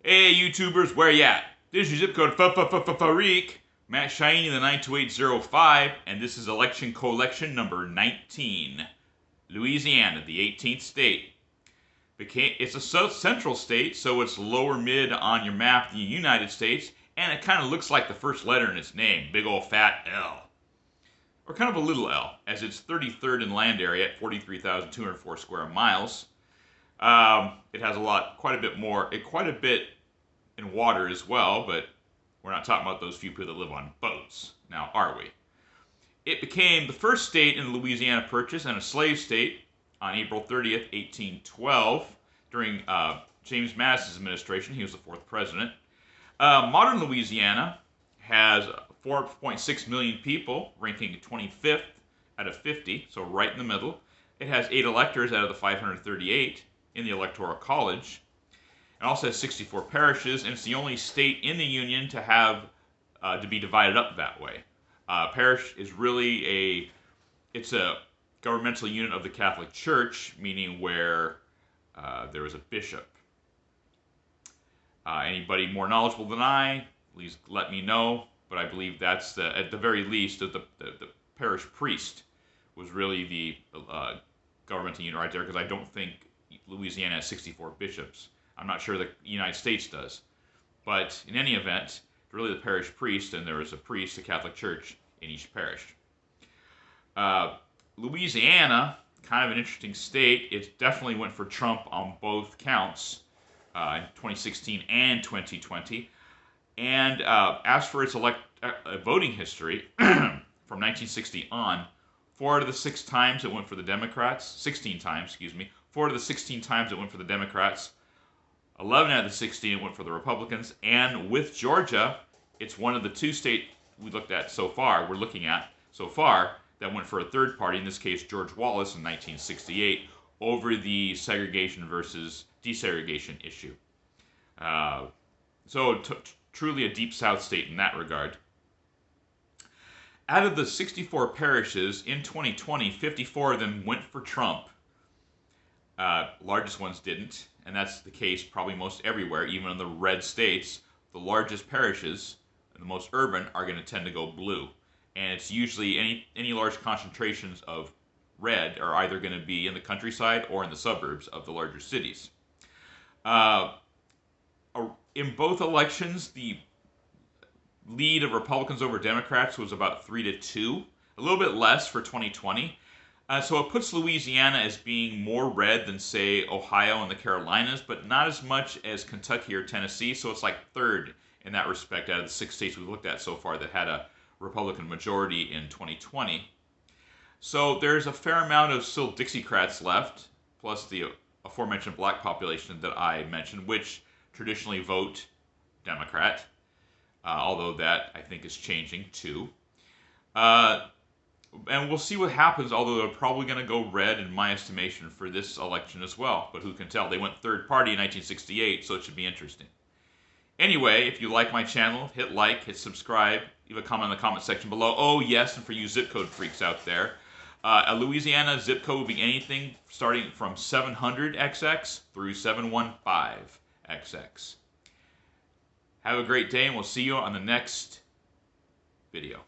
Hey YouTubers, where ya at? This is your zip code Farik, Matt Shiny, the 92805, and this is election collection number 19. Louisiana, the 18th state. It's a south central state, so it's lower mid on your map than the United States, and it kind of looks like the first letter in its name, big old fat L. Or kind of a little L, as it's 33rd in land area at 43,204 square miles. It has quite a bit in water as well, but we're not talking about those few people that live on boats, now are we? It became the first state in Louisiana Purchase and a slave state on April 30th, 1812, during James Madison's administration. He was the fourth president. Modern Louisiana has 4.6 million people, ranking 25th out of 50, so right in the middle. It has 8 electors out of the 538 in the Electoral College. It also has 64 parishes, and it's the only state in the Union to have to be divided up that way. Parish is really it's a governmental unit of the Catholic Church, meaning where there is a bishop. Anybody more knowledgeable than I, please let me know. But I believe that's at the very least the parish priest was really the governmental unit right there, because I don't think Louisiana has 64 bishops. I'm not sure the United States does. But in any event, really the parish priest, and there is a priest, a Catholic Church, in each parish. Louisiana, kind of an interesting state. It definitely went for Trump on both counts in 2016 and 2020. And as for its voting history, from 1960 on, 4 out of the 6 times it went for the Democrats, 16 times, excuse me, 4 out of the 16 times it went for the Democrats, 11 out of the 16 went for the Republicans, and with Georgia, it's one of the 2 states we're looking at so far, that went for a third party, in this case George Wallace in 1968, over the segregation versus desegregation issue. So truly a deep South state in that regard. Out of the 64 parishes in 2020, 54 of them went for Trump. Largest ones didn't, and that's the case probably most everywhere, even in the red states. The largest parishes, and the most urban, are going to tend to go blue. And it's usually any large concentrations of red are either going to be in the countryside or in the suburbs of the larger cities. In both elections, the lead of Republicans over Democrats was about 3-2, a little bit less for 2020. So it puts Louisiana as being more red than, say, Ohio and the Carolinas, but not as much as Kentucky or Tennessee, so it's like third in that respect out of the 6 states we've looked at so far that had a Republican majority in 2020. So there's a fair amount of still Dixiecrats left, plus the aforementioned black population that I mentioned, which traditionally vote Democrat, although that I think is changing too. And we'll see what happens, although they're probably going to go red in my estimation for this election as well. But who can tell? They went third party in 1968, so it should be interesting. Anyway, if you like my channel, hit like, hit subscribe, leave a comment in the comment section below. Oh yes, and for you zip code freaks out there, a Louisiana zip code would be anything starting from 700XX through 715XX. Have a great day, and we'll see you on the next video.